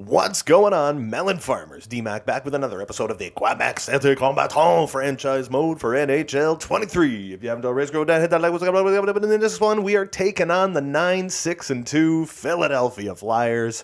What's going on, melon farmers? D-Mac back with another episode of the Quebec City Combattants franchise mode for NHL 23. If you haven't already, go down, hit that like, what's up, in this one, we are taking on the 9-6-2 Philadelphia Flyers,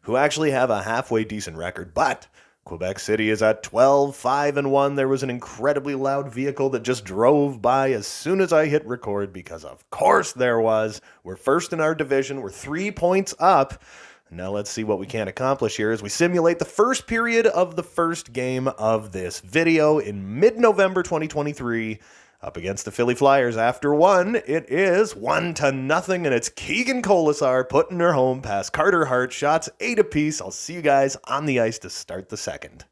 who actually have a halfway decent record, but Quebec City is at 12-5-1. There was an incredibly loud vehicle that just drove by as soon as I hit record, because of course there was. We're first in our division. We're 3 points up. Now let's see what we can accomplish here as we simulate the first period of the first game of this video in mid-November 2023 up against the Philly Flyers. After one, it is 1-0, and it's Keegan Colasar putting her home past Carter Hart. Shots 8 apiece. I'll see you guys on the ice to start the second.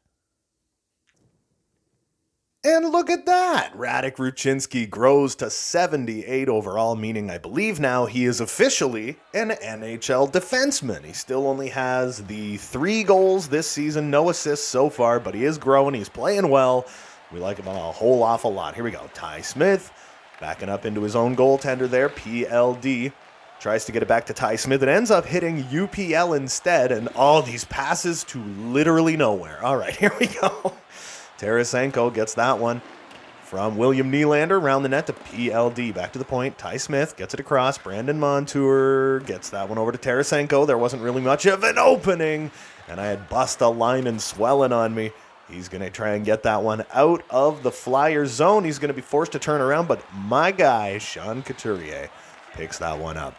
And look at that! Radek Ruchinski grows to 78 overall, meaning I believe now he is officially an NHL defenseman. He still only has the 3 goals this season, no assists so far, but he is growing, he's playing well. We like him a whole awful lot. Here we go. Ty Smith backing up into his own goaltender there, PLD. Tries to get it back to Ty Smith. It ends up hitting UPL instead, and all these passes to literally nowhere. All right, here we go. Tarasenko gets that one from William Nylander around the net to PLD. Back to the point. Ty Smith gets it across. Brandon Montour gets that one over to Tarasenko. There wasn't really much of an opening, and I had Busta Lyman swelling on me. He's going to try and get that one out of the Flyers zone. He's going to be forced to turn around, but my guy, Sean Couturier, picks that one up.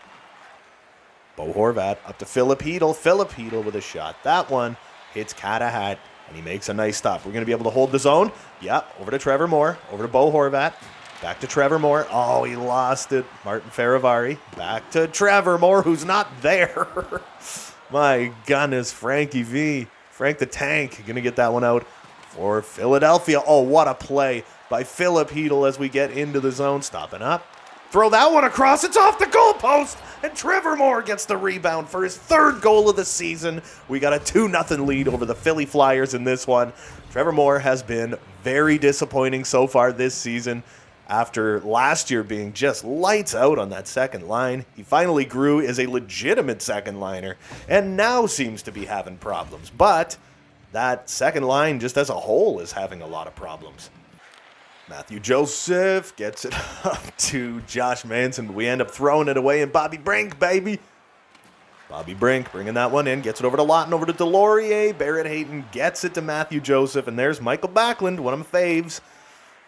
Bo Horvat up to Philip Hedl. Philip Hedl with a shot. That one hits Catahat, and he makes a nice stop. We're going to be able to hold the zone. Yep, over to Trevor Moore. Over to Bo Horvat. Back to Trevor Moore. Oh, he lost it. Martin Feravari. Back to Trevor Moore, who's not there. My goodness, Frankie V. Frank the Tank going to get that one out for Philadelphia. Oh, what a play by Philip Hedl as we get into the zone. Stopping up. Throw that one across. It's off the goalpost. And Trevor Moore gets the rebound for his 3rd goal of the season. We got a 2-0 lead over the Philly Flyers in this one. Trevor Moore has been very disappointing so far this season. After last year being just lights out on that second line, he finally grew as a legitimate second liner and now seems to be having problems. But that second line just as a whole is having a lot of problems. Matthew Joseph gets it up to Josh Manson. We end up throwing it away, and Bobby Brink, baby. Bobby Brink bringing that one in, gets it over to Lawton, over to Delorier. Barrett Hayton gets it to Matthew Joseph, and there's Michael Backlund, one of my faves,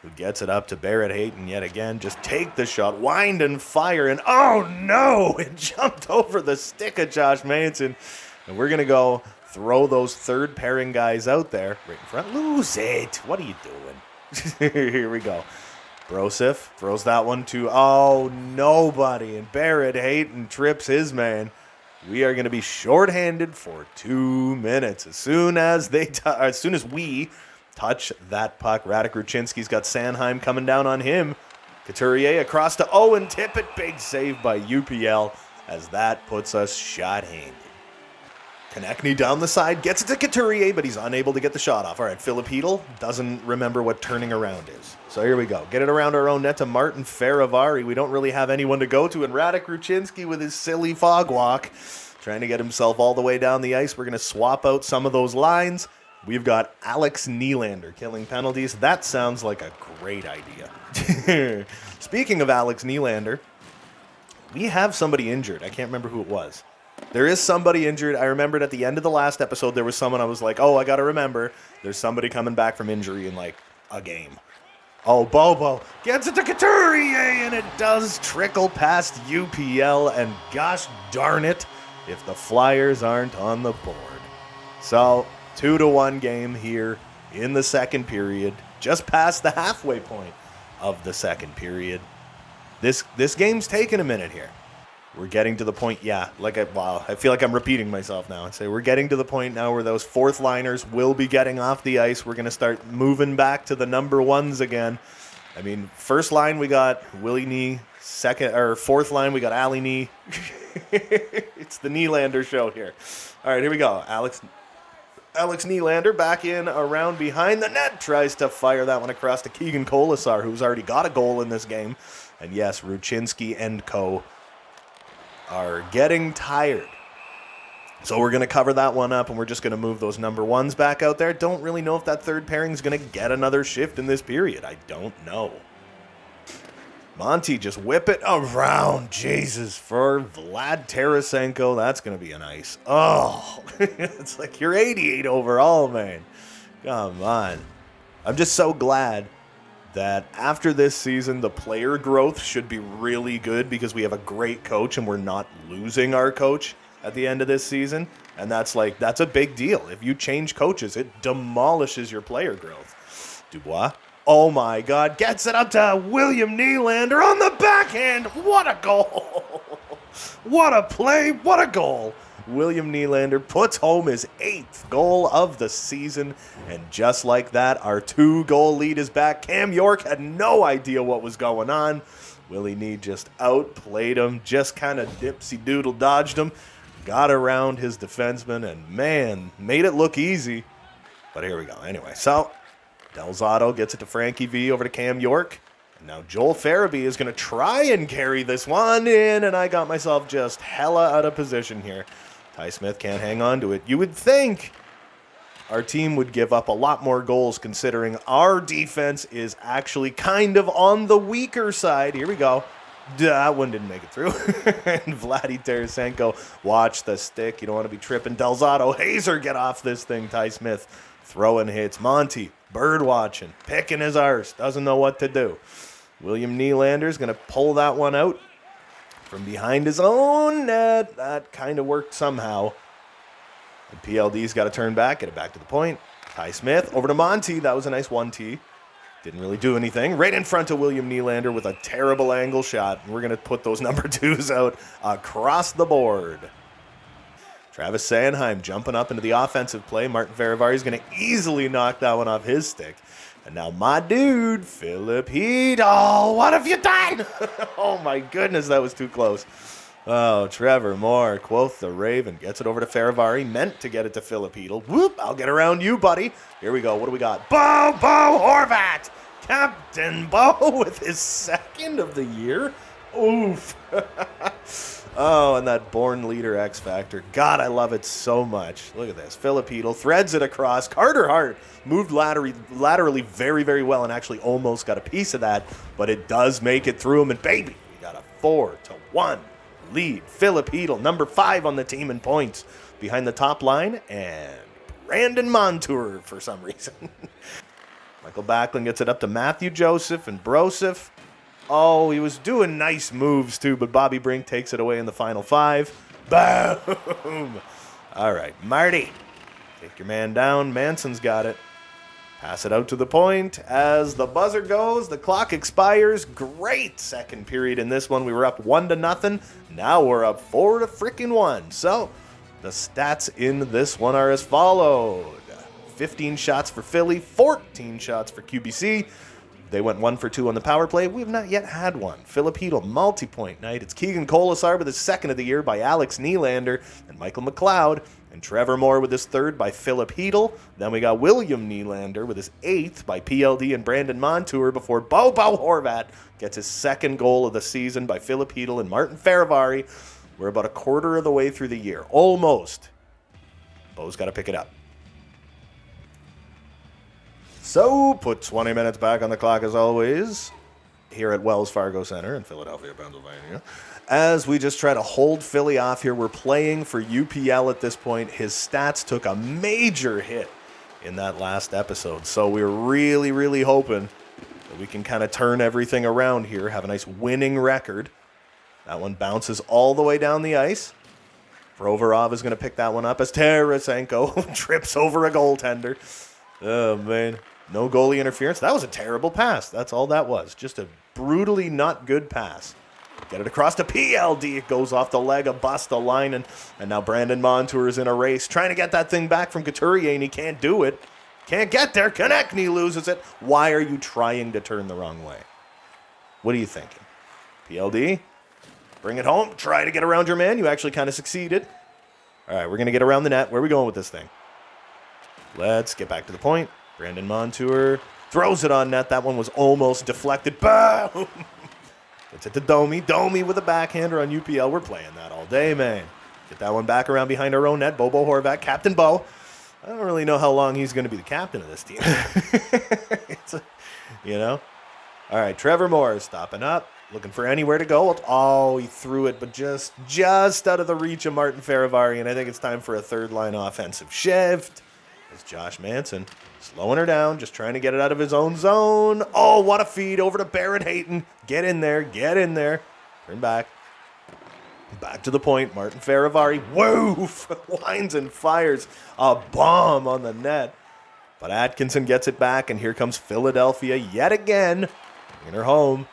who gets it up to Barrett Hayton yet again. Just take the shot, wind and fire, and oh no! It jumped over the stick of Josh Manson. And we're going to go throw those third pairing guys out there right in front. Lose it. What are you doing? Here we go. Broseph throws that one to, nobody. And Barrett Hayton trips his man. We are going to be shorthanded for 2 minutes. As soon as we touch that puck, Radek Ruchinski's got Sanheim coming down on him. Couturier across to Owen Tippett. Big save by UPL as that puts us shot-handed. Konechny down the side, gets it to Couturier, but he's unable to get the shot off. All right, Philip Hedl doesn't remember what turning around is. So here we go. Get it around our own net to Martin Feravari. We don't really have anyone to go to. And Radek Ruchinski with his silly fog walk, trying to get himself all the way down the ice. We're going to swap out some of those lines. We've got Alex Nylander killing penalties. That sounds like a great idea. Speaking of Alex Nylander, we have somebody injured. I can't remember who it was. There is somebody injured. I remembered at the end of the last episode, there was someone I was like, I got to remember. There's somebody coming back from injury in, like, a game. Oh, Bobo gets it to Couturier, and it does trickle past UPL, and gosh darn it, if the Flyers aren't on the board. So, 2-1 game here in the second period, just past the halfway point of the second period. This game's taking a minute here. We're getting to the point, I feel like I'm repeating myself now. I'd say we're getting to the point now where those fourth liners will be getting off the ice. We're going to start moving back to the number ones again. I mean, first line we got Willie Nee, fourth line we got Ali Nee. It's the Nylander show here. All right, here we go. Alex Nylander back in around behind the net, tries to fire that one across to Keegan Colasar, who's already got a goal in this game. And yes, Ruchinski and co. are getting tired. So we're going to cover that one up, and we're just going to move those number ones back out there. Don't really know if that third pairing is going to get another shift in this period. I don't know. Monty, just whip it around. Jesus, for Vlad Tarasenko, that's going to be a nice. Oh, it's like you're 88 overall, man. Come on. I'm just so glad that after this season, the player growth should be really good because we have a great coach and we're not losing our coach at the end of this season. And that's a big deal. If you change coaches, it demolishes your player growth. Dubois. Oh my God, gets it up to William Nylander on the backhand. What a goal. What a play. What a goal. William Nylander puts home his 8th goal of the season. And just like that, our 2-goal lead is back. Cam York had no idea what was going on. Willie Nee just outplayed him, just kind of dipsy-doodle dodged him, got around his defenseman, and man, made it look easy. But here we go. Anyway, so Del Zotto gets it to Frankie V over to Cam York. And now Joel Farabee is going to try and carry this one in, and I got myself just hella out of position here. Ty Smith can't hang on to it. You would think our team would give up a lot more goals considering our defense is actually kind of on the weaker side. Here we go. That one didn't make it through. And Vladdy Tarasenko, watch the stick. You don't want to be tripping. Del Zotto, Hazer, get off this thing. Ty Smith throwing hits. Monty, bird watching, picking his arse, doesn't know what to do. William Nylander's going to pull that one out from behind his own net. That kind of worked somehow. And PLD's got to turn back, get it back to the point. Ty Smith over to Monty. That was a nice 1-T. Didn't really do anything. Right in front of William Nylander with a terrible angle shot. And we're going to put those number 2s out across the board. Travis Sanheim jumping up into the offensive play. Martin Ferravari going to easily knock that one off his stick. And now my dude, Philip Hedl. What have you done? Oh my goodness, that was too close. Oh, Trevor Moore, quoth the Raven, gets it over to Ferravari. Meant to get it to Philip Hedl. Whoop, I'll get around you, buddy. Here we go. What do we got? Bo Horvat. Captain Bo with his 2nd of the year. Oof. Oh, and that born leader X Factor. God, I love it so much. Look at this. Philip Hedl threads it across. Carter Hart moved laterally very, very well and actually almost got a piece of that, but it does make it through him. And baby, we got a 4-1 lead. Philip Hedl, number 5 on the team in points. Behind the top line, and Brandon Montour for some reason. Michael Backlund gets it up to Matthew Joseph and Broseph. Oh, he was doing nice moves too, but Bobby Brink takes it away in the final 5. Boom! All right, Marty, take your man down. Manson's got it. Pass it out to the point. As the buzzer goes, the clock expires. Great second period in this one. We were up 1-0. Now we're up 4-1. So the stats in this one are as followed. 15 shots for Philly, 14 shots for QBC. They went 1 for 2 on the power play. We have not yet had one. Philip Hedl, multi-point night. It's Keegan Colasar with his 2nd of the year by Alex Nylander and Michael McLeod. And Trevor Moore with his 3rd by Philip Hedl. Then we got William Nylander with his 8th by PLD and Brandon Montour before Bo Horvat gets his 2nd goal of the season by Philip Hedl and Martin Ferravari. We're about a quarter of the way through the year. Almost. Bo's got to pick it up. So, put 20 minutes back on the clock as always, here at Wells Fargo Center in Philadelphia, Pennsylvania. As we just try to hold Philly off here, we're playing for UPL at this point. His stats took a major hit in that last episode. So we're really, really hoping that we can kind of turn everything around here, have a nice winning record. That one bounces all the way down the ice. Provorov is going to pick that one up as Tarasenko trips over a goaltender. Oh, man. No goalie interference. That was a terrible pass. That's all that was. Just a brutally not good pass. Get it across to PLD. It goes off the leg of Bustalainen. And now Brandon Montour is in a race, trying to get that thing back from Couturier, and he can't do it. Can't get there. Konechny loses it. Why are you trying to turn the wrong way? What are you thinking? PLD, bring it home. Try to get around your man. You actually kind of succeeded. All right, we're going to get around the net. Where are we going with this thing? Let's get back to the point. Brandon Montour throws it on net. That one was almost deflected. Boom! Gets it to Domi. Domi with a backhander on UPL. We're playing that all day, man. Get that one back around behind our own net. Bobo Horvat, Captain Bo. I don't really know how long he's going to be the captain of this team. All right, Trevor Moore is stopping up, looking for anywhere to go. Oh, he threw it, but just out of the reach of Martin Faravari, and I think it's time for a third-line offensive shift. It's Josh Manson slowing her down, just trying to get it out of his own zone. Oh, what a feed over to Barrett Hayton. Get in there. Turn back. Back to the point. Martin Faravari, woof, winds and fires a bomb on the net. But Atkinson gets it back, and here comes Philadelphia yet again. In her home.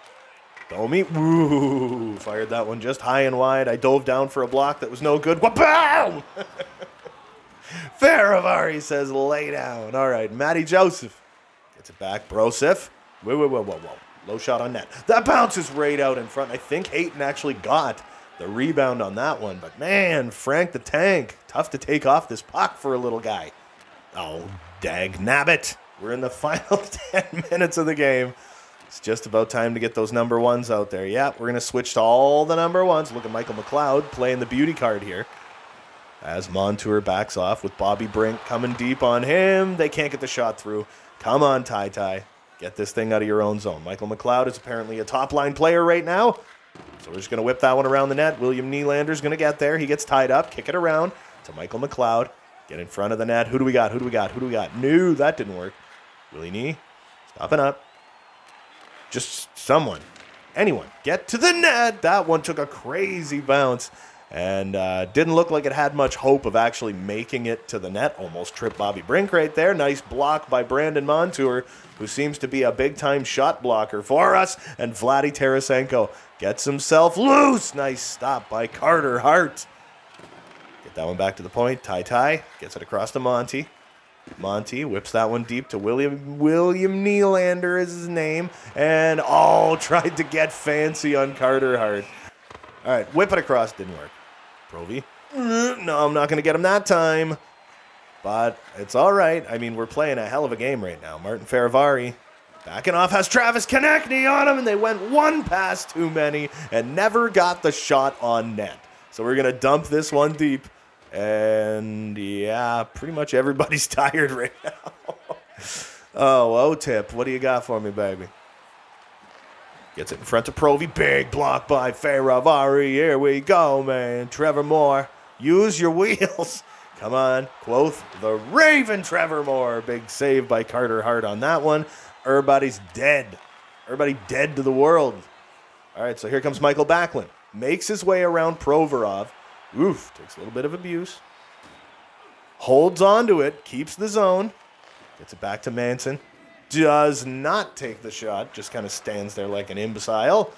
Domi, woo, fired that one just high and wide. I dove down for a block that was no good. Wha-bam! Faravari says lay down. All right, Matty Joseph gets it back. Brosif. Whoa. Low shot on net. That bounces right out in front. I think Hayton actually got the rebound on that one. But, man, Frank the Tank. Tough to take off this puck for a little guy. Oh, dag nabbit. We're in the final 10 minutes of the game. It's just about time to get those number ones out there. Yeah, we're going to switch to all the number ones. Look at Michael McLeod playing the beauty card here. As Montour backs off with Bobby Brink coming deep on him. They can't get the shot through. Come on, Ty. Get this thing out of your own zone. Michael McLeod is apparently a top-line player right now. So we're just going to whip that one around the net. William Nylander's going to get there. He gets tied up. Kick it around to Michael McLeod. Get in front of the net. Who do we got? No, that didn't work. Willie Knee stopping up. Just anyone, get to the net. That one took a crazy bounce and didn't look like it had much hope of actually making it to the net. Almost tripped Bobby Brink right there. Nice block by Brandon Montour, who seems to be a big-time shot blocker for us. And Vladdy Tarasenko gets himself loose. Nice stop by Carter Hart. Get that one back to the point. Ty gets it across to Monty. Monty whips that one deep to William Nylander is his name. And, tried to get fancy on Carter Hart. All right, whip it across. Didn't work. Provy. No, I'm not going to get him that time. But it's all right. I mean, we're playing a hell of a game right now. Martin Faravari backing off has Travis Konechny on him. And they went one pass too many and never got the shot on net. So we're going to dump this one deep. And, yeah, pretty much everybody's tired right now. O-Tip, what do you got for me, baby? Gets it in front of Provy. Big block by Faravari. Here we go, man. Trevor Moore, use your wheels. Come on, quoth the Raven Trevor Moore. Big save by Carter Hart on that one. Everybody's dead. Everybody dead to the world. All right, so here comes Michael Backlund. Makes his way around Provorov. Oof, takes a little bit of abuse. Holds on to it, keeps the zone. Gets it back to Manson. Does not take the shot, just kind of stands there like an imbecile.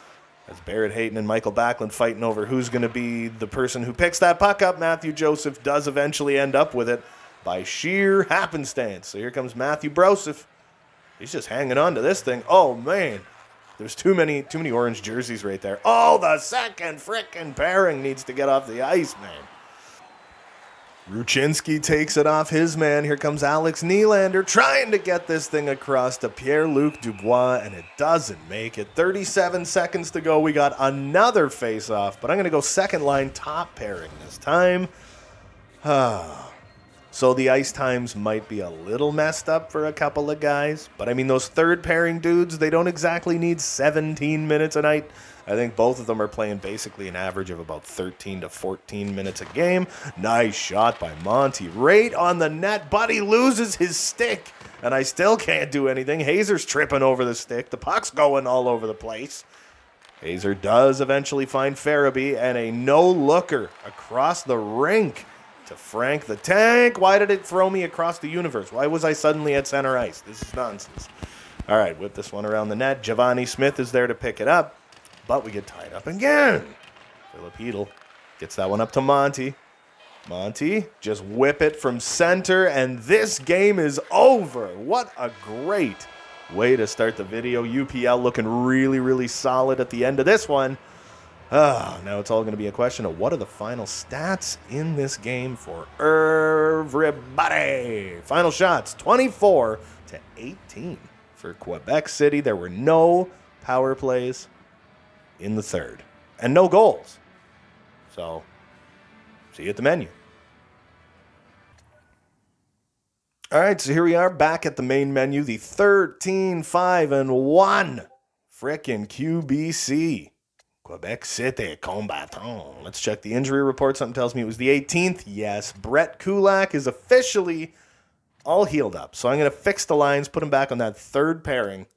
As Barrett Hayton and Michael Backlund fighting over who's going to be the person who picks that puck up. Matthew Joseph does eventually end up with it by sheer happenstance. So here comes Matthew Brosif. He's just hanging on to this thing. Oh, man. There's too many orange jerseys right there. Oh, the second frickin' pairing needs to get off the ice, man. Ruchinski takes it off his man. Here comes Alex Nylander trying to get this thing across to Pierre-Luc Dubois, and it doesn't make it. 37 seconds to go. We got another face-off, but I'm going to go second line top pairing this time. So the ice times might be a little messed up for a couple of guys. But, I mean, those third pairing dudes, they don't exactly need 17 minutes a night. I think both of them are playing basically an average of about 13 to 14 minutes a game. Nice shot by Monty. Right on the net, but he loses his stick. And I still can't do anything. Hazer's tripping over the stick. The puck's going all over the place. Hazer does eventually find Farabee, and a no-looker across the rink to Frank the Tank. Why did it throw me across the universe? Why was I suddenly at center ice? This is nonsense. All right, whip this one around the net. Giovanni Smith is there to pick it up, but we get tied up again. Philip Hedl gets that one up to Monty. Monty, just whip it from center, and this game is over. What a great way to start the video. UPL looking really, really solid at the end of this one. Now it's all going to be a question of what are the final stats in this game for everybody. Final shots, 24 to 18 for Quebec City. There were no power plays in the third and no goals. So See you at the menu. All right, so here we are back at the main menu. The 13-5-1 frickin' QBC. Quebec City Combattants. Let's check the injury report. Something tells me it was the 18th. Yes, Brett Kulak is officially all healed up. So I'm going to fix the lines, put him back on that third pairing.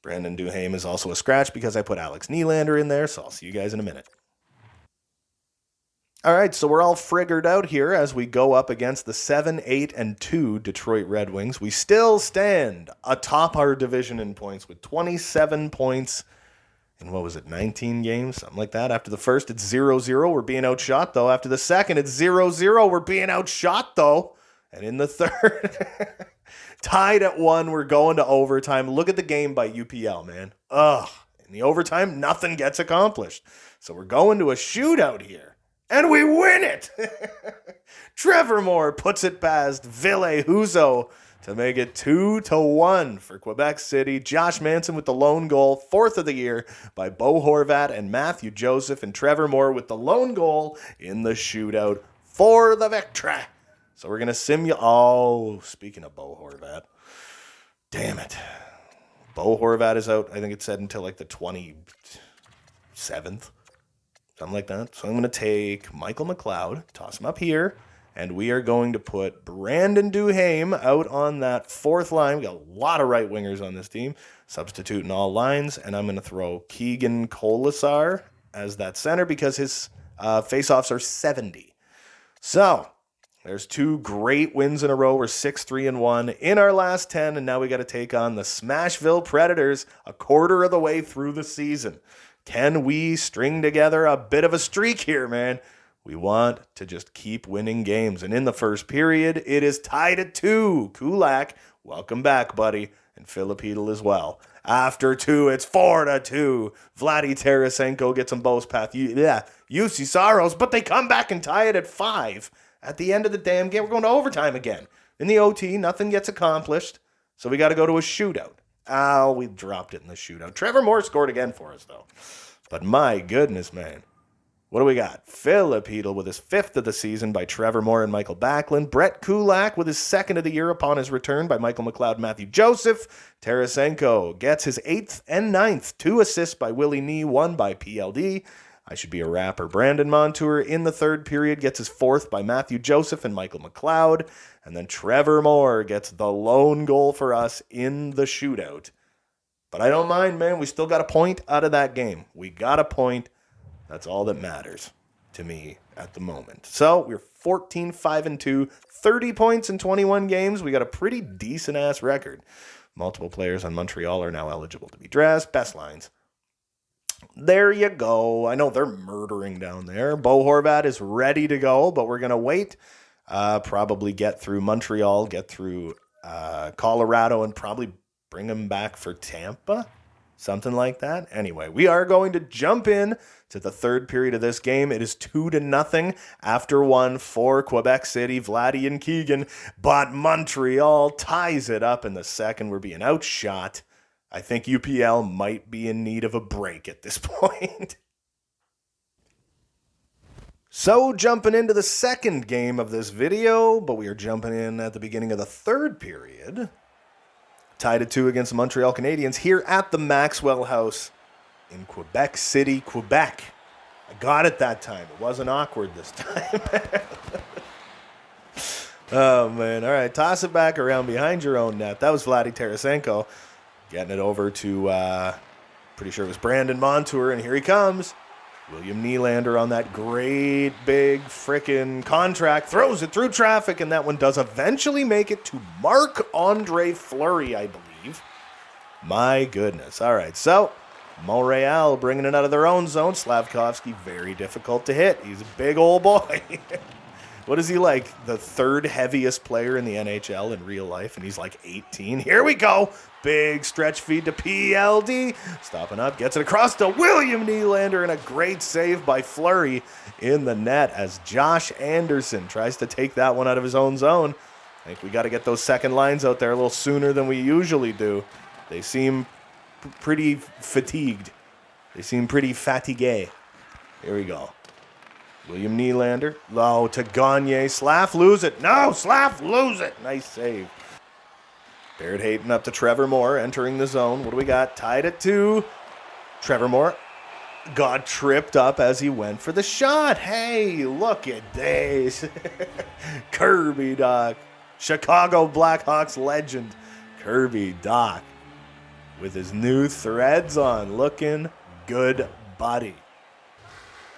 Brandon Duhaime is also a scratch because I put Alex Nylander in there, so I'll see you guys in a minute. All right, so we're all figured out here as we go up against the 7-8-2 Detroit Red Wings. We still stand atop our division in points with 27 points in, 19 games? Something like that. After the first, it's 0-0. We're being outshot, though. After the second, it's 0-0. We're being outshot, though. And in the third, tied at 1, we're going to overtime. Look at the game by UPL, man. Ugh. In the overtime, nothing gets accomplished. So we're going to a shootout here. And we win it! Trevor Moore puts it past Ville Husso to make it 2-1 for Quebec City. Josh Manson with the lone goal, 4th of the year by Bo Horvat and Matthew Joseph. And Trevor Moore with the lone goal in the shootout for the victory. So we're going to simulate. Oh, speaking of Bo Horvat. Damn it. Bo Horvat is out, I think it said, until like the 27th. Something like that. So I'm going to take Michael McLeod, toss him up here, and we are going to put Brandon Duhaime out on that 4th line. We got a lot of right wingers on this team. Substitute in all lines, and I'm going to throw Keegan Colasar as that center because his faceoffs are 70. So there's 2 great wins in a row. We're 6-3-1 in our last 10, and now we got to take on the Smashville Predators a quarter of the way through the season. Can we string together a bit of a streak here, man? We want to just keep winning games. And in the first period, it is tied at 2. Kulak, welcome back, buddy. And Filipidal as well. After 2, it's 4-2. Vladdy Tarasenko gets them both past UC Saros, but they come back and tie it at 5. At the end of the damn game, we're going to overtime again. In the OT, nothing gets accomplished, so we got to go to a shootout. Oh, we dropped it in the shootout. Trevor Moore scored again for us, though. But my goodness, man. What do we got? Filipidal with his 5th of the season by Trevor Moore and Michael Backlund. Brett Kulak with his 2nd of the year upon his return by Michael McLeod and Matthew Joseph. Tarasenko gets his 8th and 9th. 2 assists by Willie Nee, 1 by PLD. I should be a rapper. Brandon Montour in the 3rd period gets his 4th by Matthew Joseph and Michael McLeod. And then Trevor Moore gets the lone goal for us in the shootout. But I don't mind, man. We still got a point out of that game. We got a point. That's all that matters to me at the moment. So we're 14-5-2, 30 points in 21 games. We got a pretty decent-ass record. Multiple players on Montreal are now eligible to be dressed. Best lines. There you go. I know they're murdering down there. Bo Horvat is ready to go, but we're going to wait. Probably get through Montreal, get through Colorado, and probably bring him back for Tampa. Something like that. Anyway, we are going to jump in to the 3rd period of this game. It is 2-0 after 1 for Quebec City, Vladdy and Keegan. But Montreal ties it up in the 2nd. We're being outshot. I think UPL might be in need of a break at this point. So jumping into the 2nd game of this video, but we are jumping in at the beginning of the 3rd period. Tied at 2 against the Montreal Canadiens here at the Maxwell House in Quebec City, Quebec. I got it that time. It wasn't awkward this time. Oh, man. All right, toss it back around behind your own net. That was Vladdy Tarasenko getting it over to, pretty sure it was Brandon Montour, and here he comes. William Nylander on that great big frickin' contract, throws it through traffic, and that one does eventually make it to Marc-Andre Fleury, I believe. My goodness. All right, so Montreal bringing it out of their own zone. Slavkovsky, very difficult to hit. He's a big old boy. What is he like? The 3rd heaviest player in the NHL in real life, and he's like 18. Here we go. Big stretch feed to PLD. Stopping up, gets it across to William Nylander, and a great save by Fleury in the net as Josh Anderson tries to take that one out of his own zone. I think we got to get those second lines out there a little sooner than we usually do. They seem pretty fatigued. They seem pretty fatigué. Here we go. William Nylander. Low to Gagne. Slav lose it. No, Slav lose it. Nice save. Barrett Hayton up to Trevor Moore entering the zone. What do we got? Tied at 2. Trevor Moore got tripped up as he went for the shot. Hey, look at this. Kirby Dach. Chicago Blackhawks legend. Kirby Dach with his new threads on. Looking good, buddy.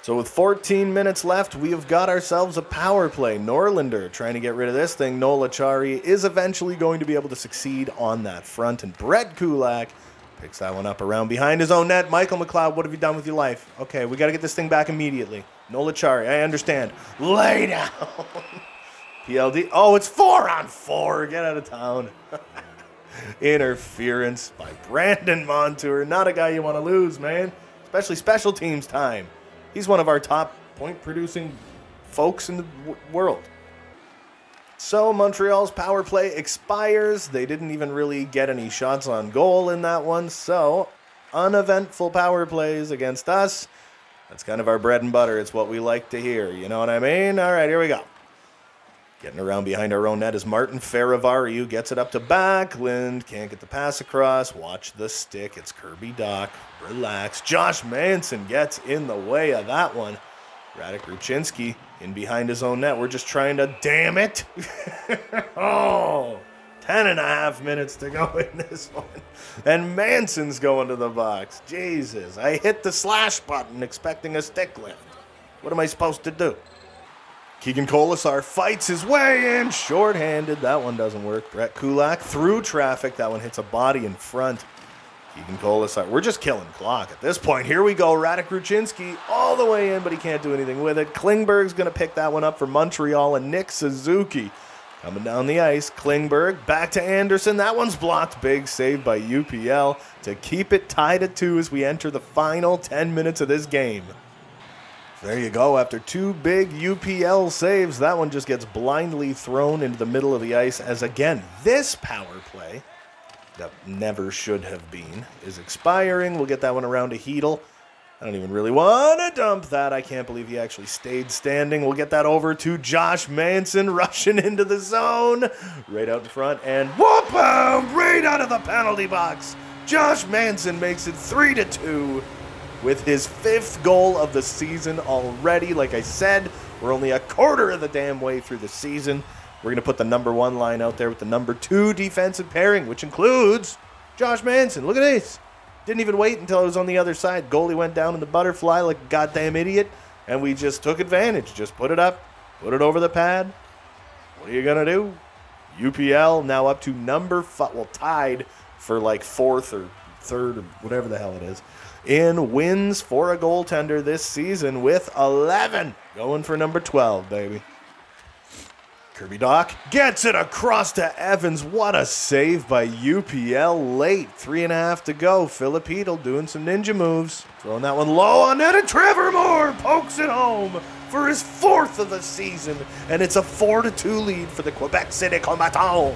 So with 14 minutes left, we have got ourselves a power play. Norlinder trying to get rid of this thing. Noel Acciari is eventually going to be able to succeed on that front. And Brett Kulak picks that one up around behind his own net. Michael McLeod, what have you done with your life? Okay, we got to get this thing back immediately. Noel Acciari, I understand. Lay down. PLD. Oh, it's 4-on-4. Get out of town. Interference by Brandon Montour. Not a guy you want to lose, man. Especially special teams time. He's one of our top point-producing folks in the world. So Montreal's power play expires. They didn't even really get any shots on goal in that one. So uneventful power plays against us. That's kind of our bread and butter. It's what we like to hear. You know what I mean? All right, here we go. Getting around behind our own net is Martin Ferravariu. Gets it up to Backlund. Can't get the pass across. Watch the stick. It's Kirby Dach. Relax. Josh Manson gets in the way of that one. Radek Ruchinski in behind his own net. We're just trying to, damn it. 10.5 minutes to go in this one. And Manson's going to the box. Jesus. I hit the slash button expecting a stick lift. What am I supposed to do? Keegan Colasar fights his way in, shorthanded. That one doesn't work. Brett Kulak through traffic. That one hits a body in front. Keegan Colasar. We're just killing clock at this point. Here we go. Radek Ruchinski all the way in, but he can't do anything with it. Klingberg's going to pick that one up for Montreal, and Nick Suzuki coming down the ice. Klingberg back to Anderson. That one's blocked. Big save by UPL to keep it tied at 2 as we enter the final 10 minutes of this game. There you go. After 2 big UPL saves, that one just gets blindly thrown into the middle of the ice as, again, this power play that never should have been is expiring. We'll get that one around to Hedel. I don't even really want to dump that. I can't believe he actually stayed standing. We'll get that over to Josh Manson rushing into the zone. Right out in front and whoop-boom! Right out of the penalty box. Josh Manson makes it 3-2. With his 5th goal of the season already. Like I said, we're only a quarter of the damn way through the season. We're going to put the number 1 line out there with the number 2 defensive pairing, which includes Josh Manson. Look at this. Didn't even wait until it was on the other side. Goalie went down in the butterfly like a goddamn idiot, and we just took advantage. Just put it up, put it over the pad. What are you going to do? UPL now up to number 5, well, tied for like 4th or 3rd or whatever the hell it is, in wins for a goaltender this season with 11. Going for number 12, baby. Kirby Dach gets it across to Evans. What a save by UPL late. 3.5 to go. Philip Hedel doing some ninja moves. Throwing that one low on net, and Trevor Moore pokes it home for his 4th of the season. And it's a 4-2 lead for the Quebec City Combattants,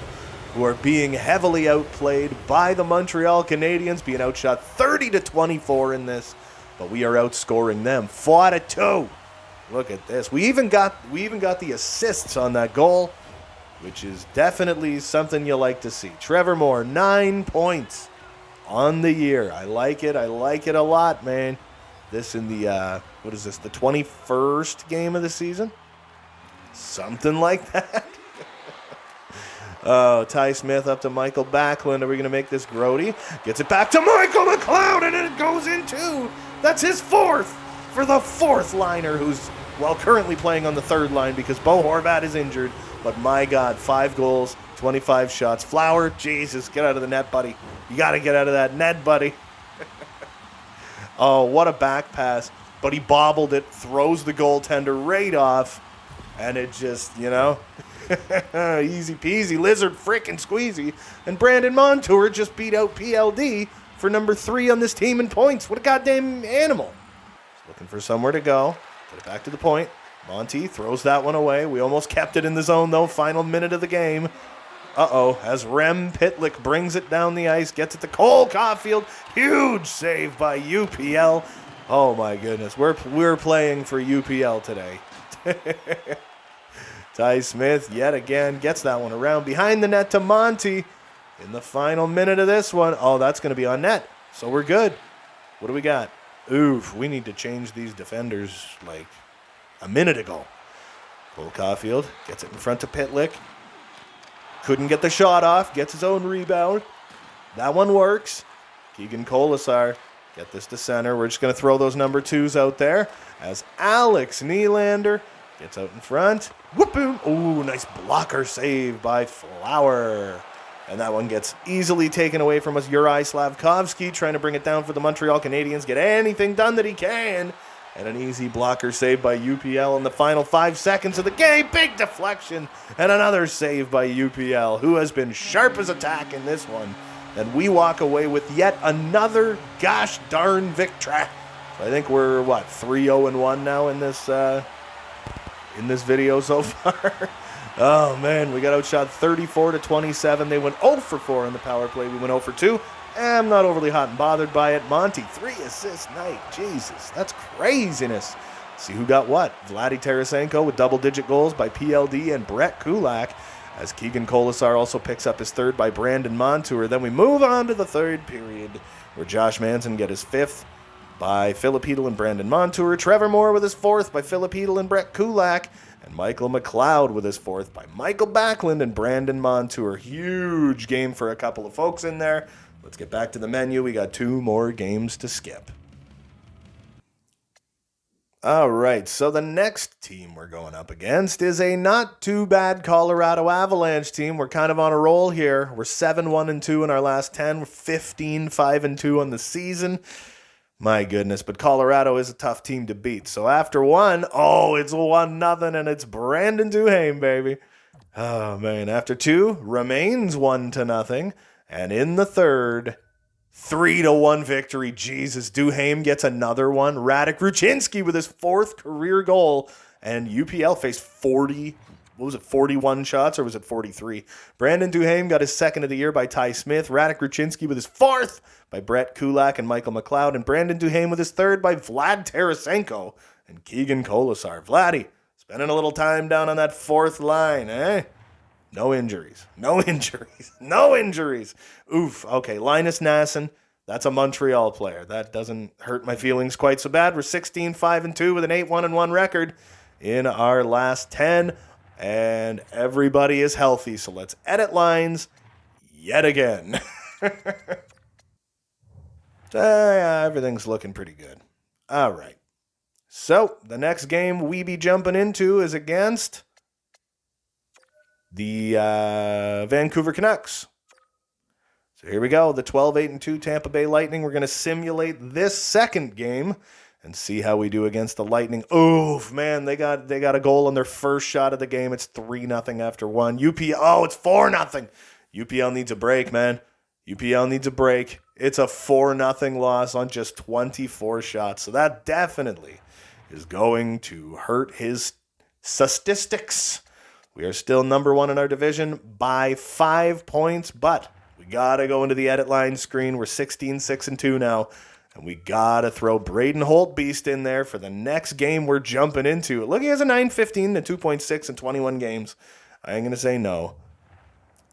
who are being heavily outplayed by the Montreal Canadiens, being outshot 30-24 in this, but we are outscoring them 4-2. Look at this. We even got the assists on that goal, which is definitely something you like to see. Trevor Moore, 9 points on the year. I like it. I like it a lot, man. This in the what is this? The 21st game of the season? Something like that. Oh, Ty Smith up to Michael Backlund. Are we going to make this Grody? Gets it back to Michael McLeod, and it goes in 2. That's his 4th for the 4th liner, who's, well, currently playing on the 3rd line because Bo Horvat is injured. But my God, 5 goals, 25 shots. Flower, Jesus, get out of the net, buddy. You got to get out of that net, buddy. Oh, what a back pass. But he bobbled it, throws the goaltender right off, and it just, you know... Easy peasy, lizard frickin' squeezy. And Brandon Montour just beat out PLD for number 3 on this team in points. What a goddamn animal. Looking for somewhere to go. Get it back to the point. Monty throws that one away. We almost kept it in the zone, though. Final minute of the game. Uh-oh. As Rem Pitlick brings it down the ice. Gets it to Cole Caulfield. Huge save by UPL. Oh my goodness, we're playing for UPL today. Ty Smith yet again gets that one around behind the net to Monty in the final minute of this one. Oh, that's going to be on net, so we're good. What do we got? Oof, we need to change these defenders like a minute ago. Cole Caulfield gets it in front of Pitlick. Couldn't get the shot off, gets his own rebound. That one works. Keegan Colasar, get this to center. We're just going to throw those number 2s out there as Alex Nylander gets out in front. Whoop boom. Ooh, nice blocker save by Flower. And that one gets easily taken away from us. Uri Slavkovsky trying to bring it down for the Montreal Canadiens. Get anything done that he can. And an easy blocker save by UPL in the final 5 seconds of the game. Big deflection. And another save by UPL, who has been sharp as a tack in this one. And we walk away with yet another gosh darn victory. So I think we're, 3-0-1 now in this video so far. Oh, man, we got outshot 34-27. They went 0 for 4 in the power play. We went 0 for 2. I'm not overly hot and bothered by it. Monty, 3 assist night. Jesus, that's craziness. See who got what. Vladdy Tarasenko with double-digit goals by PLD and Brett Kulak, as Keegan Colasar also picks up his 3rd by Brandon Montour. Then we move on to the 3rd period, where Josh Manson get his 5th by Philip Hedl and Brandon Montour. Trevor Moore with his 4th by Philip Hedl and Brett Kulak. And Michael McLeod with his 4th by Michael Backlund and Brandon Montour. Huge game for a couple of folks in there. Let's get back to the menu. We got 2 more games to skip. All right, so the next team we're going up against is a not too bad Colorado Avalanche team. We're kind of on a roll here. We're 7-1-2 in our last 10. We're 15-5-2 on the season. My goodness, but Colorado is a tough team to beat. So after 1, it's 1-0, and it's Brandon Duhaime, baby. Oh, man. After 2, remains 1-0. And in the 3rd, 3-1 victory. Jesus, Duhaime gets another one. Radek Ruchinski with his 4th career goal. And UPL faced 41 shots, or was it 43? Brandon Duhaime got his 2nd of the year by Ty Smith. Radek Ruchinski with his 4th by Brett Kulak and Michael McLeod. And Brandon Duhaime with his 3rd by Vlad Tarasenko and Keegan Colasar. Vladdy, spending a little time down on that 4th line, eh? No injuries. Oof. Okay, Linus Nasson, that's a Montreal player. That doesn't hurt my feelings quite so bad. We're 16-5-2 with an 8-1-1 record in our last 10. And everybody is healthy, so let's edit lines yet again. Everything's looking pretty good. All right. So, the next game we be jumping into is against the Vancouver Canucks. So here we go, the 12-8-2 Tampa Bay Lightning. We're going to simulate this second game and see how we do against the Lightning. Oof, man, they got a goal on their first shot of the game. It's 3-0 after 1. It's 4-0. UPL needs a break, man. UPL needs a break. It's a 4-0 loss on just 24 shots. So that definitely is going to hurt his statistics. We are still number 1 in our division by 5 points, but we got to go into the edit line screen. We're 16-6-2 now. And we got to throw Braden Holtbeast in there for the next game we're jumping into. Look, he has a 9.15 and 2.6 in 21 games. I ain't going to say no.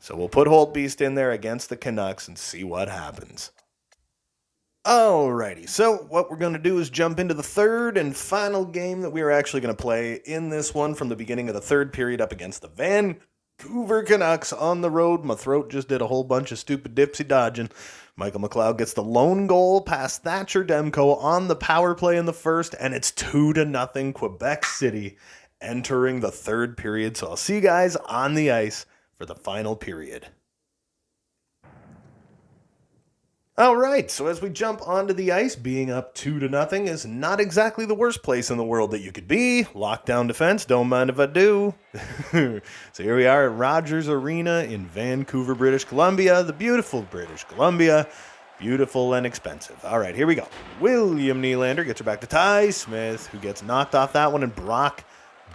So we'll put Holtbeast in there against the Canucks and see what happens. Alrighty, so what we're going to do is jump into the 3rd and final game that we are actually going to play in this one from the beginning of the 3rd period up against the Vancouver Canucks on the road. My throat just did a whole bunch of stupid dipsy dodging. Michael McLeod gets the lone goal past Thatcher Demko on the power play in the 1st, and it's 2-0 Quebec City entering the 3rd period. So I'll see you guys on the ice for the final period. All right, so as we jump onto the ice, being up 2-0 is not exactly the worst place in the world that you could be. Lockdown defense, don't mind if I do. So here we are at Rogers Arena in Vancouver, British Columbia, the beautiful British Columbia. Beautiful and expensive. All right, here we go. William Nylander gets her back to Ty Smith, who gets knocked off that one, and Brock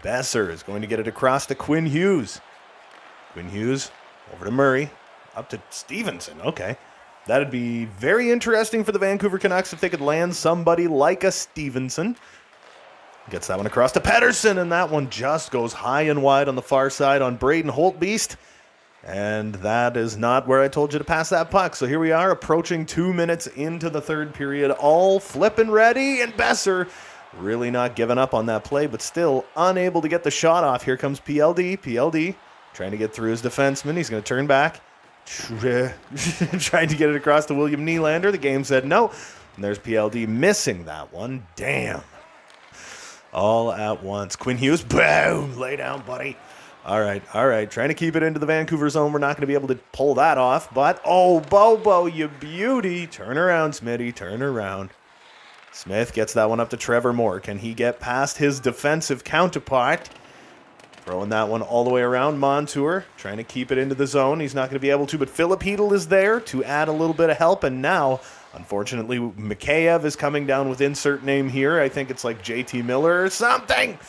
Besser is going to get it across to Quinn Hughes. Quinn Hughes over to Murray, up to Stevenson, okay. That'd be very interesting for the Vancouver Canucks if they could land somebody like a Stevenson. Gets that one across to Pettersson, and that one just goes high and wide on the far side on Braden Holtbeast. And that is not where I told you to pass that puck. So here we are, approaching 2 minutes into the third period, all flipping ready, and Besser really not giving up on that play, but still unable to get the shot off. Here comes PLD trying to get through his defenseman. He's going to turn back. Trying to get it across to William Nylander. The game said no. And there's PLD missing that one. Damn. All at once. Quinn Hughes, boom. Lay down, buddy. All right. Trying to keep it into the Vancouver zone. We're not going to be able to pull that off. But, oh, Bobo, you beauty. Turn around, Smitty. Turn around. Smith gets that one up to Trevor Moore. Can he get past his defensive counterpart? Throwing that one all the way around. Montour trying to keep it into the zone. He's not going to be able to, but Philip Hedl is there to add a little bit of help. And now, unfortunately, Mikheyev is coming down with insert name here. I think it's like JT Miller or something.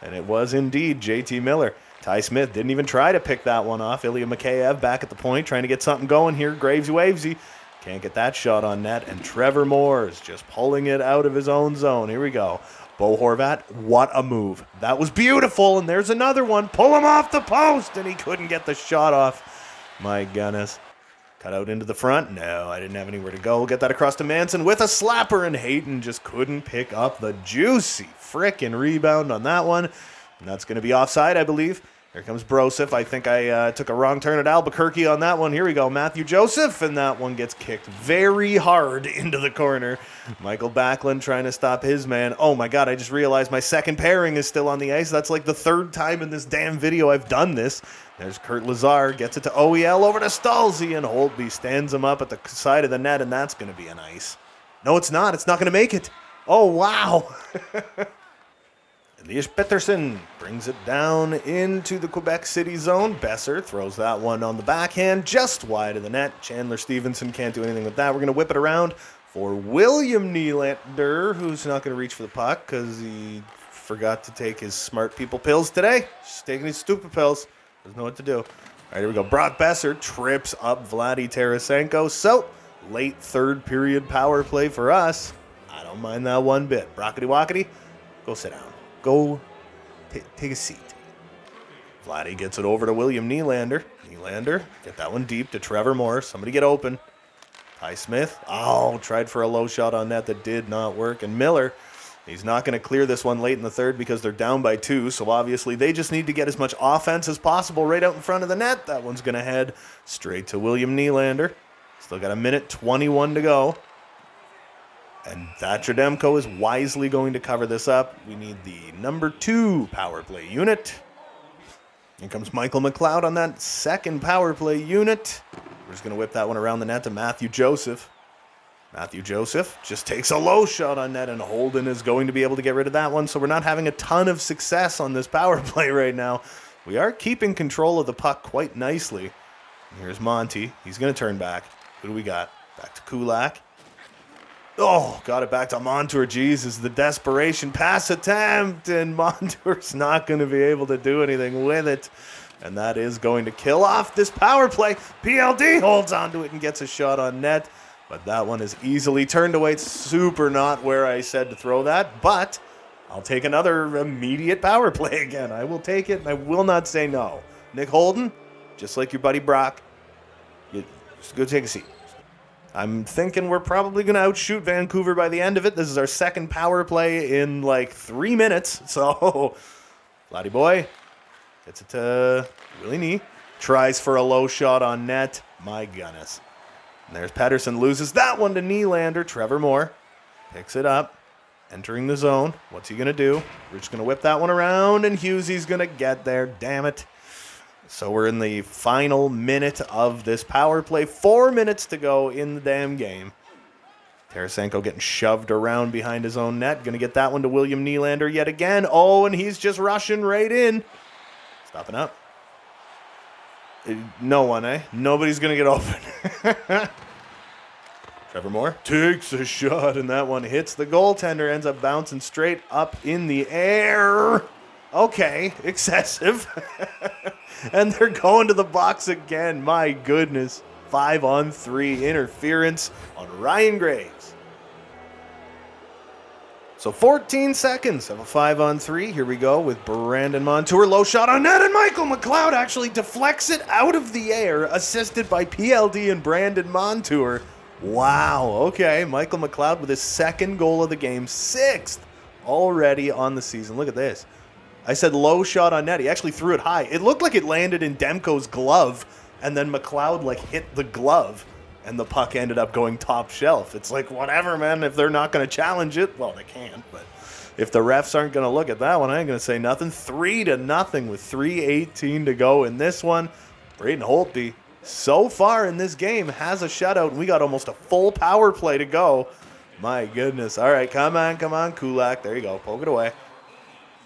And it was indeed JT Miller. Ty Smith didn't even try to pick that one off. Ilya Mikheyev back at the point trying to get something going here. Gravesy-Wavesy can't get that shot on net. And Trevor Moore is just pulling it out of his own zone. Here we go. Bo Horvat, what a move. That was beautiful, and there's another one. Pull him off the post, and he couldn't get the shot off. My goodness. Cut out into the front. No, I didn't have anywhere to go. We'll get that across to Manson with a slapper, and Hayton just couldn't pick up the juicy frickin' rebound on that one. And that's going to be offside, I believe. Here comes Broseph. I think I took a wrong turn at Albuquerque on that one. Here we go. Matthew Joseph, and that one gets kicked very hard into the corner. Michael Backlund trying to stop his man. Oh my God, I just realized my second pairing is still on the ice. That's like the third time in this damn video I've done this. There's Kurt Lazar, gets it to OEL over to Stalzy, and Holtby stands him up at the side of the net, and that's going to be an ice. No, it's not. It's not going to make it. Oh, wow. Elias Pettersson brings it down into the Quebec City zone. Besser throws that one on the backhand just wide of the net. Chandler Stevenson can't do anything with that. We're going to whip it around for William Nylander, who's not going to reach for the puck because he forgot to take his smart people pills today. Just taking his stupid pills. Doesn't know what to do. All right, here we go. Brock Besser trips up Vladdy Tarasenko. So, late third period power play for us. I don't mind that one bit. Brockety-walkety, go sit down. Go take a seat. Vladdy gets it over to William Nylander. Nylander, get that one deep to Trevor Moore. Somebody get open. Ty Smith, tried for a low shot on net that did not work. And Miller, he's not going to clear this one late in the third because they're down by 2. So obviously they just need to get as much offense as possible right out in front of the net. That one's going to head straight to William Nylander. Still got a minute 21 to go. And Thatcher Demko is wisely going to cover this up. We need the number 2 power play unit. Here comes Michael McLeod on that second power play unit. We're just going to whip that one around the net to Matthew Joseph. Matthew Joseph just takes a low shot on net, and Holden is going to be able to get rid of that one. So we're not having a ton of success on this power play right now. We are keeping control of the puck quite nicely. And here's Monty. He's going to turn back. Who do we got? Back to Kulak. Oh, got it back to Montour. Jesus, the desperation pass attempt, and Montour's not going to be able to do anything with it. And that is going to kill off this power play. PLD holds onto it and gets a shot on net, but that one is easily turned away. It's super not where I said to throw that, but I'll take another immediate power play again. I will take it, and I will not say no. Nick Holden, just like your buddy Brock, just go take a seat. I'm thinking we're probably going to outshoot Vancouver by the end of it. This is our second power play in like 3 minutes. So, Vladdy boy gets it to Willie Nee. Tries for a low shot on net. My goodness. And there's Pettersson. Loses that one to Nylander. Trevor Moore picks it up. Entering the zone. What's he going to do? We're just going to whip that one around, and Hughesy's going to get there. Damn it. So we're in the final minute of this power play. 4 minutes to go in the damn game. Tarasenko getting shoved around behind his own net. Going to get that one to William Nylander yet again. Oh, and he's just rushing right in. Stopping up. No one, eh? Nobody's going to get open. Trevor Moore takes a shot, and that one hits the goaltender. Ends up bouncing straight up in the air. Okay, excessive. And they're going to the box again. My goodness. 5-on-3 interference on Ryan Graves. So 14 seconds of a 5-on-3. Here we go with Brandon Montour. Low shot on net, and Michael McLeod actually deflects it out of the air, assisted by PLD and Brandon Montour. Wow, okay. Michael McLeod with his second goal of the game, 6th already on the season. Look at this. I said low shot on net. He actually threw it high. It looked like it landed in Demko's glove, and then McLeod hit the glove, and the puck ended up going top shelf. It's like, whatever, man. If they're not going to challenge it, well, they can't. But if the refs aren't going to look at that one, I ain't going to say nothing. 3-0 with 3:18 to go in this one. Braden Holtby, so far in this game, has a shutout, and we got almost a full power play to go. My goodness. All right, come on, Kulak. There you go. Poke it away.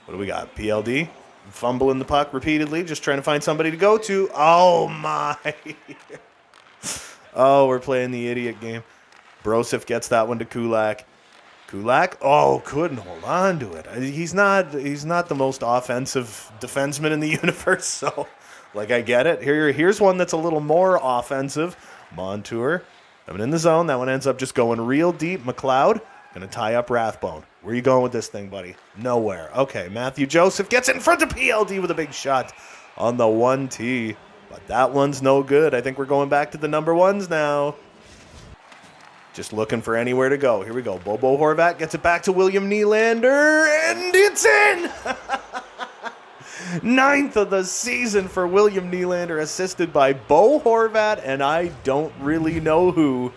What do we got? PLD fumbling the puck repeatedly, just trying to find somebody to go to. Oh, my. Oh, we're playing the idiot game. Brosif gets that one to Kulak. Kulak, couldn't hold on to it. He's not the most offensive defenseman in the universe, so, I get it. Here's one that's a little more offensive. Montour, coming in the zone. That one ends up just going real deep. McLeod, going to tie up Rathbone. Where are you going with this thing, buddy? Nowhere. Okay, Matthew Joseph gets it in front of PLD with a big shot on the 1T. But that one's no good. I think we're going back to the number ones now. Just looking for anywhere to go. Here we go. Bobo Horvat gets it back to William Nylander, and it's in! 9th of the season for William Nylander, assisted by Bo Horvat, and I don't really know who.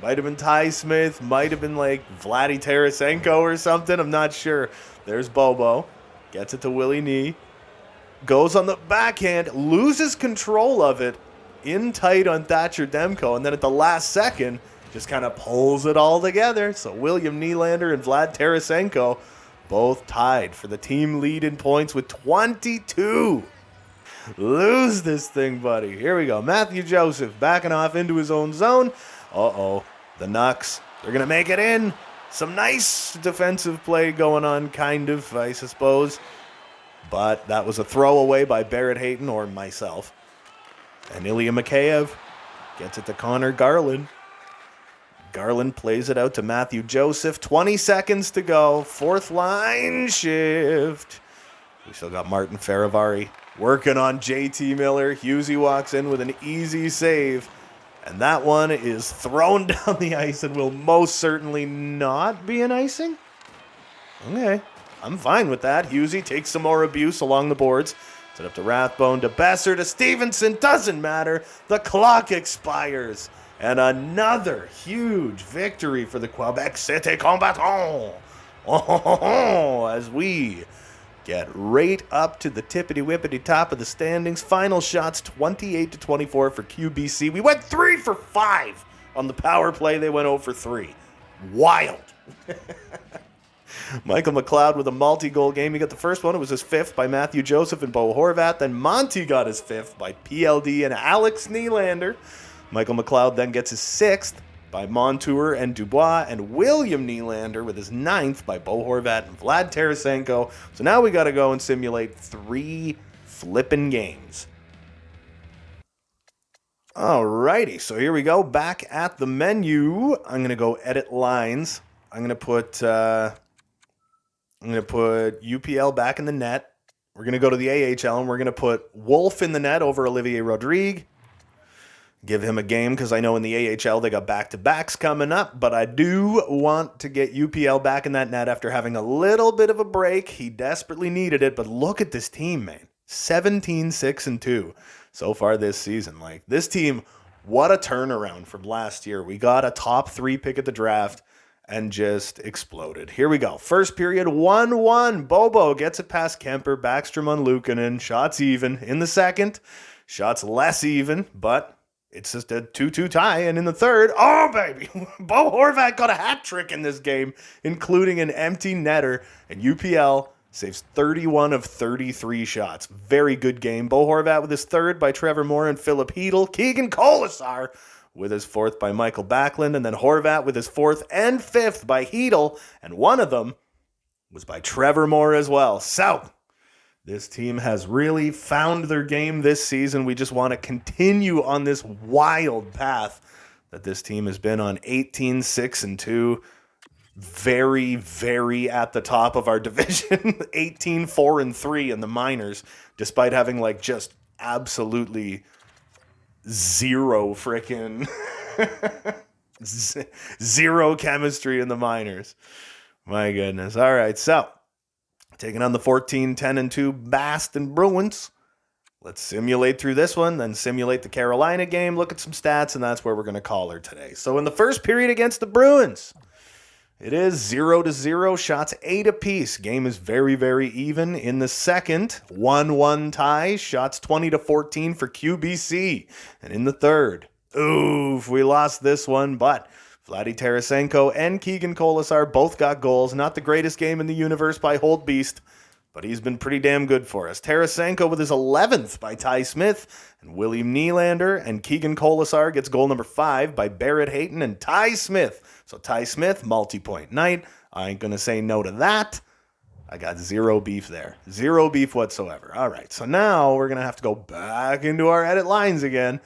Might have been Ty Smith, might have been Vladdy Tarasenko or something. I'm not sure. There's Bobo. Gets it to Willie Nee. Goes on the backhand, loses control of it in tight on Thatcher Demko, and then at the last second, just kind of pulls it all together. So William Nylander and Vlad Tarasenko both tied for the team lead in points with 22. Lose this thing, buddy. Here we go. Matthew Joseph backing off into his own zone. The Nucks, they're going to make it in. Some nice defensive play going on, kind of, I suppose. But that was a throwaway by Barrett Hayton or myself. And Ilya Mikheyev gets it to Connor Garland. Garland plays it out to Matthew Joseph. 20 seconds to go. 4th line shift. We still got Martin Faravari working on JT Miller. Husey walks in with an easy save. And that one is thrown down the ice and will most certainly not be an icing. Okay. I'm fine with that. Husey takes some more abuse along the boards. Set up to Rathbone, to Besser, to Stevenson. Doesn't matter. The clock expires. And another huge victory for the Quebec City Combattants. As we get right up to the tippity-whippity top of the standings. Final shots, 28-24 for QBC. We went 3 for 5 on the power play. They went 0 for 3. Wild. Michael McLeod with a multi-goal game. He got the first one. It was his 5th by Matthew Joseph and Bo Horvat. Then Monty got his 5th by PLD and Alex Nylander. Michael McLeod then gets his 6th by Montour and Dubois, and William Nylander with his 9th by Bo Horvat and Vlad Tarasenko. So now we got to go and simulate 3 flipping games. Alrighty, so here we go. Back at the menu. I'm going to go edit lines. I'm going to put UPL back in the net. We're going to go to the AHL, and we're going to put Wolf in the net over Olivier Rodrigue. Give him a game, because I know in the AHL they got back-to-backs coming up, but I do want to get UPL back in that net after having a little bit of a break. He desperately needed it, but look at this team, man. 17-6-2 so far this season. This team, what a turnaround from last year. We got a top 3 pick at the draft and just exploded. Here we go. First period, 1-1. Bobo gets it past Kemper. Backstrom on Luukkonen. Shots even. In the second, shots less even, but it's just a 2-2 tie. And in the third, oh, baby, Bo Horvat got a hat trick in this game, including an empty netter. And UPL saves 31 of 33 shots. Very good game. Bo Horvat with his 3rd by Trevor Moore and Philip Hedl. Keegan Colasar with his 4th by Michael Backlund. And then Horvat with his 4th and 5th by Hedl. And one of them was by Trevor Moore as well. So This team has really found their game this season. We just want to continue on this wild path that this team has been on. 18-6-2. Very, very at the top of our division. 18-4-3 in the minors, despite having like just absolutely zero freaking zero chemistry in the minors. My goodness. All right, so taking on the 14-10-2 Boston Bruins. Let's simulate through this one, then simulate the Carolina game, look at some stats, and that's where we're going to call her today. So in the first period against the Bruins, it is 0-0, shots 8 apiece. Game is very, very even. In the second, 1-1 tie, shots 20-14 for QBC. And in the third, oof, we lost this one, but Vladdy Tarasenko and Keegan Colasar both got goals. Not the greatest game in the universe by Holt Beast, but he's been pretty damn good for us. Tarasenko with his 11th by Ty Smith and William Nylander, and Keegan Colasar gets goal number 5 by Barrett Hayton and Ty Smith. So Ty Smith, multi-point night. I ain't going to say no to that. I got zero beef there. Zero beef whatsoever. All right, so now we're going to have to go back into our edit lines again.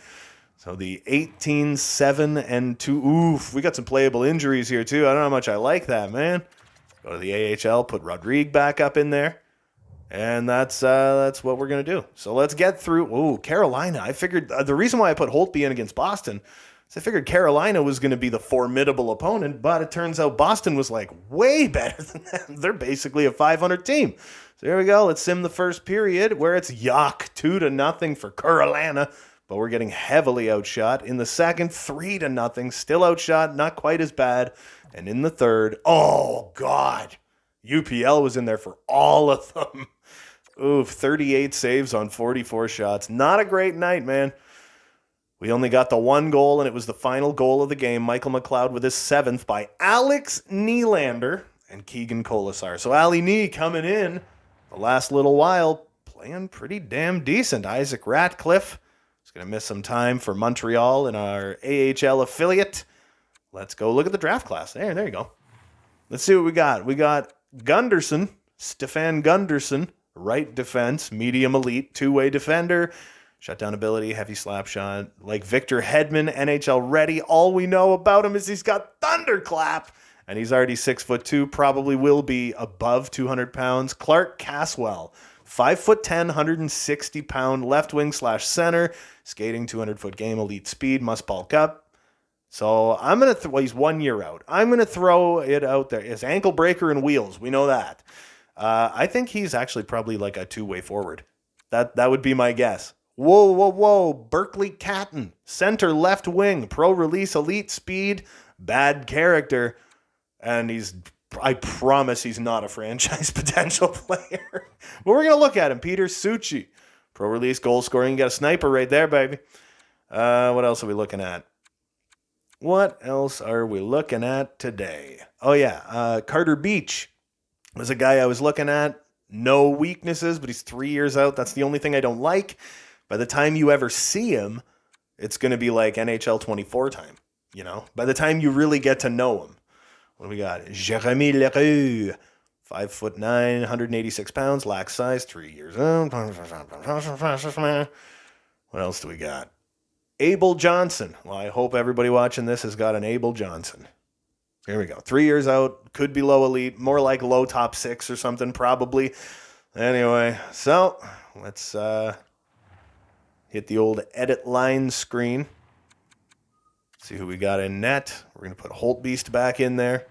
So the 18-7-2. Oof, we got some playable injuries here too. I don't know how much I like that, man. Go to the AHL, put Rodrigue back up in there. And that's what we're going to do. So let's get through. Ooh, Carolina. I figured the reason why I put Holtby in against Boston is I figured Carolina was going to be the formidable opponent, but it turns out Boston was like way better than them. They're basically a 500 team. So here we go. Let's sim the first period where it's 2-0 for Carolina, but we're getting heavily outshot. In the second, 3-0, still outshot, not quite as bad. And in the third, oh God, UPL was in there for all of them. Oof, 38 saves on 44 shots. Not a great night, man. We only got the one goal, and it was the final goal of the game. Michael McLeod with his 7th by Alex Nylander and Keegan Colasar. So Ali Nee coming in the last little while, playing pretty damn decent. Isaac Ratcliffe is going to miss some time for Montreal in our AHL affiliate. Let's go look at the draft class. There you go. Let's see what we got. We got Gunderson, Stefan Gunderson, right defense, medium elite, two-way defender, shutdown ability, heavy slap shot, like Victor Hedman, NHL ready. All we know about him is he's got thunderclap, and he's already 6'2", probably will be above 200 pounds. Clark Caswell, 5'10", 160-pound left wing / center, skating 200-foot game, elite speed, must bulk up. So I'm going to, he's 1 year out. I'm going to throw it out there. His ankle breaker and wheels, we know that. I think he's actually probably like a two-way forward. That would be my guess. Whoa. Berkeley Catton, center left wing, pro release, elite speed, bad character. And I promise he's not a franchise potential player. But we're going to look at him. Peter Succi, pro release, goal scoring. You got a sniper right there, baby. What else are we looking at? What else are we looking at today? Oh, yeah. Carter Beach was a guy I was looking at. No weaknesses, but he's 3 years out. That's the only thing I don't like. By the time you ever see him, it's going to be like NHL 24 time, you know? By the time you really get to know him. What do we got? Jérémy Leroux, 5'9", 186 pounds, lax size, 3 years old. What else do we got? Abel Johnson. Well, I hope everybody watching this has got an Abel Johnson. Here we go. 3 years out. Could be low elite. More like low top 6 or something, probably. Anyway, so let's hit the old edit line screen. See who we got in net. We're going to put Holt Beast back in there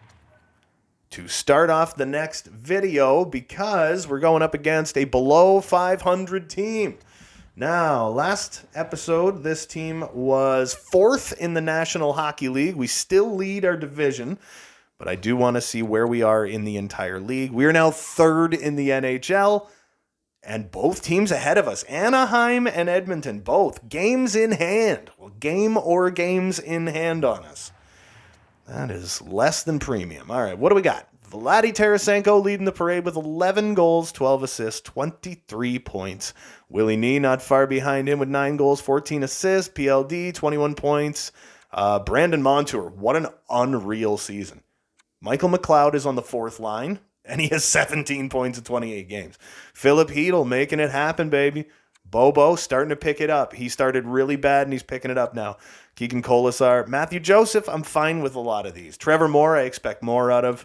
to start off the next video because we're going up against a below 500 team. Now, last episode, this team was 4th in the National Hockey League. We still lead our division, but I do want to see where we are in the entire league. We are now 3rd in the NHL, and both teams ahead of us, Anaheim and Edmonton, both games in hand. Well, games in hand on us. That is less than premium. All right, what do we got? Vladdy Tarasenko leading the parade with 11 goals, 12 assists, 23 points. Willie Nee not far behind him with 9 goals, 14 assists. PLD, 21 points. Brandon Montour, what an unreal season. Michael McLeod is on the 4th line. And he has 17 points in 28 games. Philip Hedl making it happen, baby. Bobo starting to pick it up. He started really bad, and he's picking it up now. Keegan Colasar. Matthew Joseph, I'm fine with a lot of these. Trevor Moore, I expect more out of.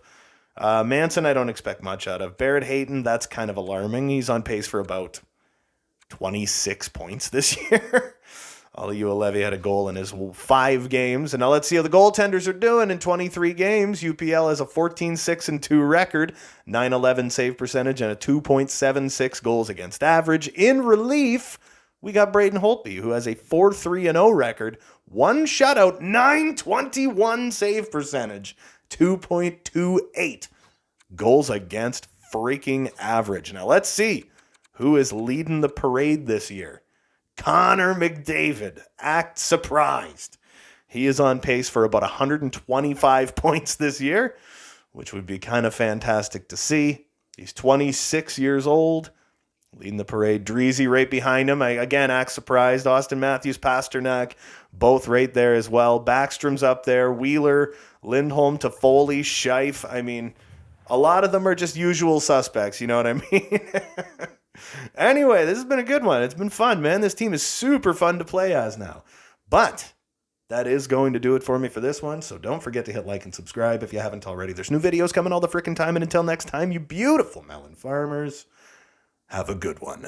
Manson, I don't expect much out of. Barrett Hayton, that's kind of alarming. He's on pace for about 26 points this year. Oliu Levy had a goal in his 5 games. And now let's see how the goaltenders are doing in 23 games. UPL has a 14-6-2 record, 911 save percentage, and a 2.76 goals against average. In relief, we got Braden Holtby, who has a 4-3-0 record, 1 shutout, 921 save percentage, 2.28 goals against freaking average. Now let's see who is leading the parade this year. Connor McDavid, act surprised. He is on pace for about 125 points this year, which would be kind of fantastic to see. He's 26 years old, leading the parade. Dreezy right behind him. Again, act surprised. Austin Matthews, Pasternak, both right there as well. Backstrom's up there. Wheeler, Lindholm, Toffoli, Scheif. I mean, a lot of them are just usual suspects, you know what I mean? Anyway, this has been a good one. It's been fun, man. This team is super fun to play as now. But that is going to do it for me for this one. So don't forget to hit like and subscribe if you haven't already. There's new videos coming all the freaking time. And until next time, you beautiful melon farmers, have a good one.